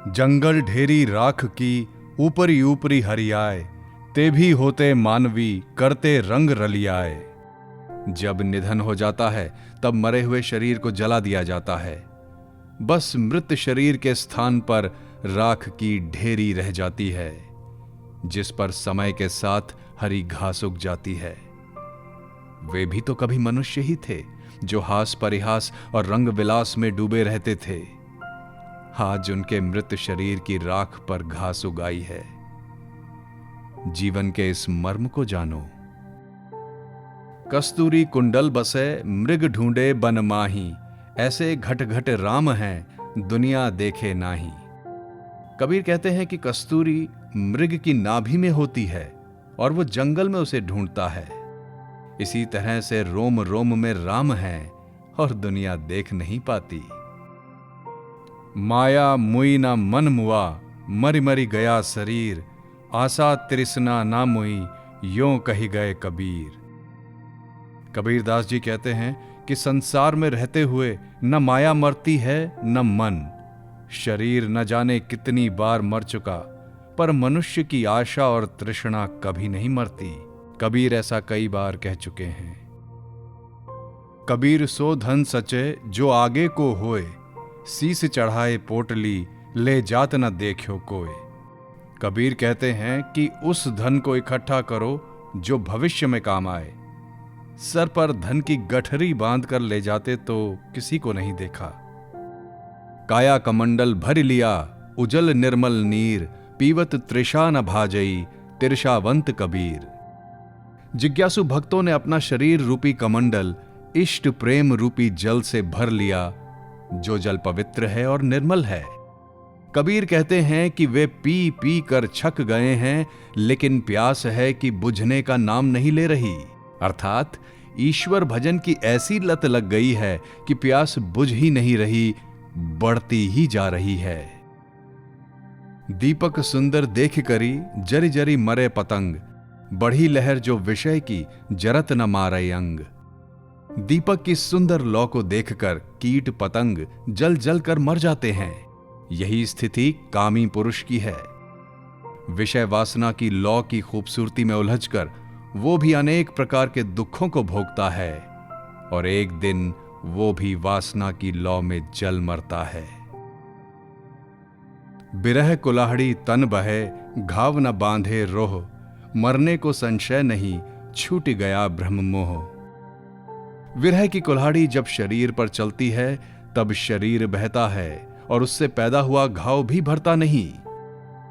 जंगल ढेरी राख की ऊपरी ऊपरी हरियाए, ते भी होते मानवी करते रंग रलियाए। जब निधन हो जाता है तब मरे हुए शरीर को जला दिया जाता है। बस मृत शरीर के स्थान पर राख की ढेरी रह जाती है, जिस पर समय के साथ हरी घास उग जाती है। वे भी तो कभी मनुष्य ही थे, जो हास परिहास और रंग विलास में डूबे रहते थे। आज उनके मृत शरीर की राख पर घास उगाई है। जीवन के इस मर्म को जानो। कस्तूरी कुंडल बसे मृग ढूंढे बन माही, ऐसे घट घट राम हैं दुनिया देखे नाही। कबीर कहते हैं कि कस्तूरी मृग की नाभि में होती है और वो जंगल में उसे ढूंढता है। इसी तरह से रोम रोम में राम है और दुनिया देख नहीं पाती। माया मुई ना मन मुआ, मरि मरि गया शरीर, आशा तृष्णा ना मुई, यों कही गए कबीर। कबीरदास जी कहते हैं कि संसार में रहते हुए न माया मरती है न मन। शरीर न जाने कितनी बार मर चुका, पर मनुष्य की आशा और तृष्णा कभी नहीं मरती। कबीर ऐसा कई बार कह चुके हैं। कबीर सो धन सचे जो आगे को होए, शीस चढ़ाए पोटली ले जात न देखो कोय। कबीर कहते हैं कि उस धन को इकट्ठा करो जो भविष्य में काम आए। सर पर धन की गठरी बांध कर ले जाते तो किसी को नहीं देखा। काया कमंडल भर लिया उजल निर्मल नीर, पीवत तृषा न भाजई तिरषावंत कबीर। जिज्ञासु भक्तों ने अपना शरीर रूपी कमंडल इष्ट प्रेम रूपी जल से भर लिया, जो जल पवित्र है और निर्मल है। कबीर कहते हैं कि वे पी पी कर छक गए हैं, लेकिन प्यास है कि बुझने का नाम नहीं ले रही। अर्थात ईश्वर भजन की ऐसी लत लग गई है कि प्यास बुझ ही नहीं रही, बढ़ती ही जा रही है। दीपक सुंदर देख करी जरी जरी मरे पतंग, बढ़ी लहर जो विषय की जरत न मारे अंग। दीपक की सुंदर लौ को देखकर कीट पतंग जल जल कर मर जाते हैं। यही स्थिति कामी पुरुष की है। विषय वासना की लौ की खूबसूरती में उलझकर वो भी अनेक प्रकार के दुखों को भोगता है, और एक दिन वो भी वासना की लौ में जल मरता है। बिरह कुल्हाड़ी तन बहे, घाव न बांधे रोह, मरने को संशय नहीं छूट गया ब्रह्म मोह। विरह की कुल्हाड़ी जब शरीर पर चलती है तब शरीर बहता है और उससे पैदा हुआ घाव भी भरता नहीं।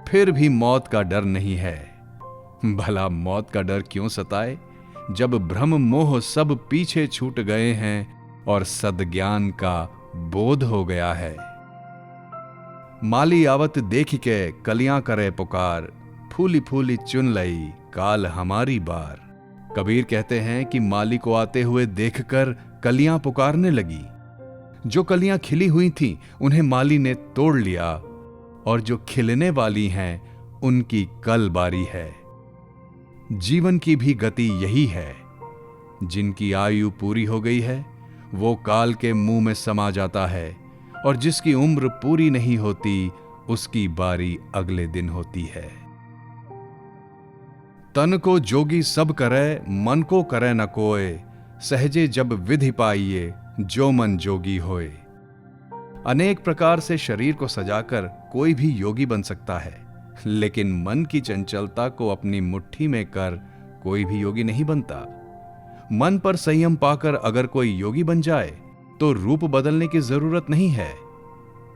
फिर भी मौत का डर नहीं है। भला मौत का डर क्यों सताए, जब भ्रम मोह सब पीछे छूट गए हैं और सद्ज्ञान का बोध हो गया है। माली आवत देख के कलियां करे पुकार, फूली फूली चुन लई काल हमारी बार। कबीर कहते हैं कि माली को आते हुए देखकर कलियां पुकारने लगी। जो कलियां खिली हुई थीं उन्हें माली ने तोड़ लिया, और जो खिलने वाली हैं उनकी कल बारी है। जीवन की भी गति यही है। जिनकी आयु पूरी हो गई है वो काल के मुंह में समा जाता है, और जिसकी उम्र पूरी नहीं होती उसकी बारी अगले दिन होती है। तन को जोगी सब करे, मन को करे न कोय, सहजे जब विधि पाइए जो मन जोगी होए। अनेक प्रकार से शरीर को सजाकर कोई भी योगी बन सकता है, लेकिन मन की चंचलता को अपनी मुट्ठी में कर कोई भी योगी नहीं बनता। मन पर संयम पाकर अगर कोई योगी बन जाए तो रूप बदलने की जरूरत नहीं है,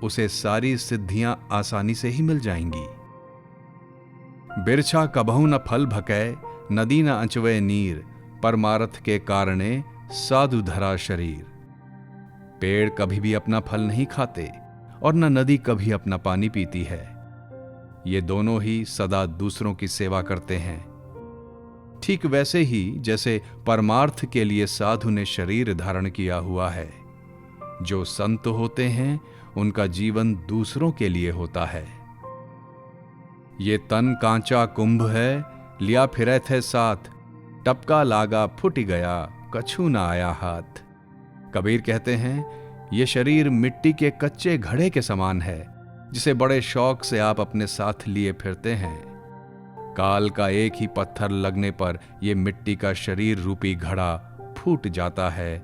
उसे सारी सिद्धियां आसानी से ही मिल जाएंगी। बिरछा कबहू न फल भकै, नदी न अचवे नीर, परमारथ के कारणे साधु धरा शरीर। पेड़ कभी भी अपना फल नहीं खाते और न नदी कभी अपना पानी पीती है। ये दोनों ही सदा दूसरों की सेवा करते हैं। ठीक वैसे ही जैसे परमार्थ के लिए साधु ने शरीर धारण किया हुआ है। जो संत होते हैं उनका जीवन दूसरों के लिए होता है। ये तन कांचा कुंभ है, लिया फिरे थे साथ, टपका लागा फुट गया कछु न आया हाथ। कबीर कहते हैं ये शरीर मिट्टी के कच्चे घड़े के समान है, जिसे बड़े शौक से आप अपने साथ लिए फिरते हैं। काल का एक ही पत्थर लगने पर यह मिट्टी का शरीर रूपी घड़ा फूट जाता है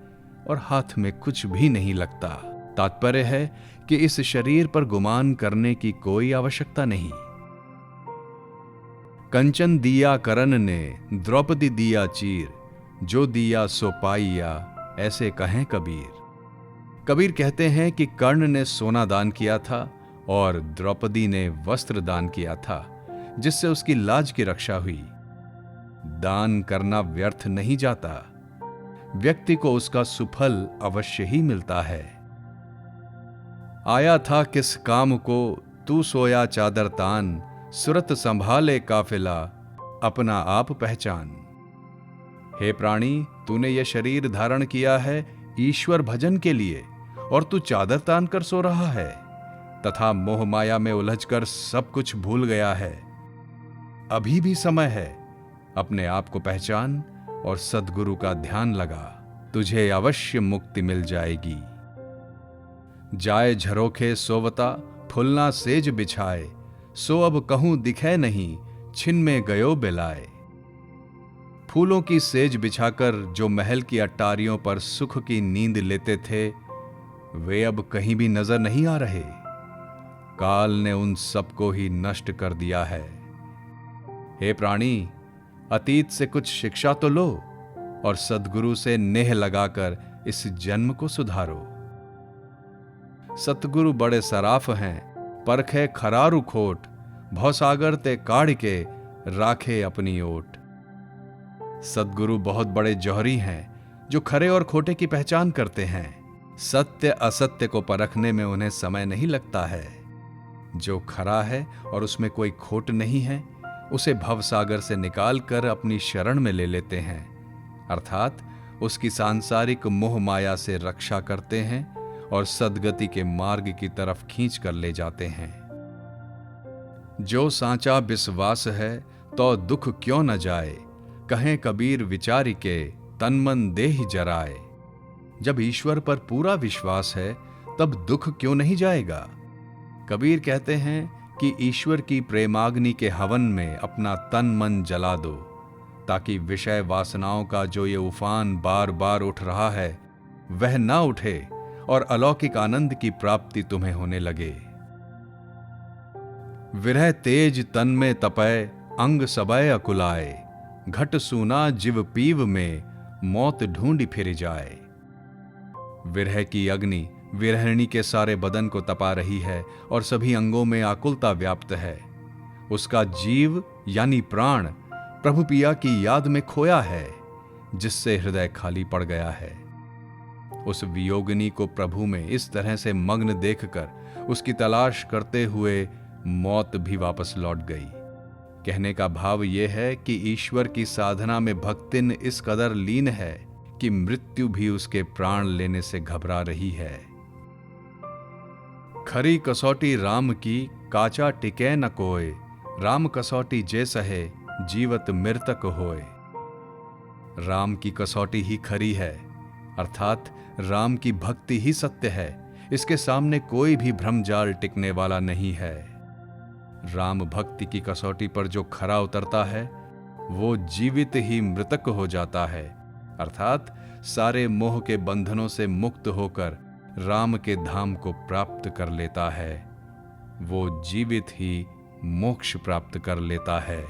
और हाथ में कुछ भी नहीं लगता। तात्पर्य है कि इस शरीर पर गुमान करने की कोई आवश्यकता नहीं। कंचन दिया करण ने द्रौपदी दिया चीर, जो दिया सो पाइया, ऐसे कहें कबीर। कबीर कहते हैं कि कर्ण ने सोना दान किया था और द्रौपदी ने वस्त्र दान किया था, जिससे उसकी लाज की रक्षा हुई। दान करना व्यर्थ नहीं जाता, व्यक्ति को उसका सुफल अवश्य ही मिलता है। आया था किस काम को तू सोया चादर तान, सुरत संभाले काफिला अपना आप पहचान। हे प्राणी, तूने यह शरीर धारण किया है ईश्वर भजन के लिए, और तू चादर तान कर सो रहा है तथा मोह माया में उलझकर सब कुछ भूल गया है। अभी भी समय है, अपने आप को पहचान और सद्गुरु का ध्यान लगा, तुझे अवश्य मुक्ति मिल जाएगी। जाए झरोखे सोवता फुलना सेज बिछाए, सो अब कहूं दिखे नहीं छिन में गयो बिलाए। फूलों की सेज बिछाकर जो महल की अट्टारियों पर सुख की नींद लेते थे, वे अब कहीं भी नजर नहीं आ रहे। काल ने उन सबको ही नष्ट कर दिया है। हे प्राणी, अतीत से कुछ शिक्षा तो लो और सद्गुरु से नेह लगाकर इस जन्म को सुधारो। सतगुरु बड़े सराफ हैं, परखे खरारु खोट, भवसागर ते काढ़ के राखे अपनी ओट। सद्गुरु बहुत बड़े जौहरी हैं, जो खरे और खोटे की पहचान करते हैं। सत्य असत्य को परखने में उन्हें समय नहीं लगता है। जो खरा है और उसमें कोई खोट नहीं है, उसे भवसागर से निकालकर अपनी शरण में ले लेते हैं, अर्थात उसकी सांसारिक मोह माया से रक्षा करते हैं और सद्गति के मार्ग की तरफ खींच कर ले जाते हैं। जो सांचा विश्वास है तो दुख क्यों न जाए, कहें कबीर विचारी के तन मन देह जराए। जब ईश्वर पर पूरा विश्वास है तब दुख क्यों नहीं जाएगा। कबीर कहते हैं कि ईश्वर की प्रेमाग्नि के हवन में अपना तन मन जला दो, ताकि विषय वासनाओं का जो ये उफान बार बार उठ रहा है वह ना उठे और अलौकिक आनंद की प्राप्ति तुम्हें होने लगे। विरह तेज तन में तपय, अंग सबय अकुलाए, घट सूना जिव पीव में, मौत ढूंढी फिर जाए। विरह की अग्नि विरहिणी के सारे बदन को तपा रही है और सभी अंगों में आकुलता व्याप्त है। उसका जीव यानी प्राण प्रभु पिया की याद में खोया है, जिससे हृदय खाली पड़ गया है। उस वियोगिनी को प्रभु में इस तरह से मग्न देखकर उसकी तलाश करते हुए मौत भी वापस लौट गई। कहने का भाव यह है कि ईश्वर की साधना में भक्तिन इस कदर लीन है कि मृत्यु भी उसके प्राण लेने से घबरा रही है। खरी कसौटी राम की काचा टिकै न कोय, राम कसौटी जे सहे जीवत मृतक होय। राम की कसौटी ही खरी है, अर्थात राम की भक्ति ही सत्य है। इसके सामने कोई भी भ्रमजाल टिकने वाला नहीं है। राम भक्ति की कसौटी पर जो खरा उतरता है वो जीवित ही मृतक हो जाता है, अर्थात सारे मोह के बंधनों से मुक्त होकर राम के धाम को प्राप्त कर लेता है। वो जीवित ही मोक्ष प्राप्त कर लेता है।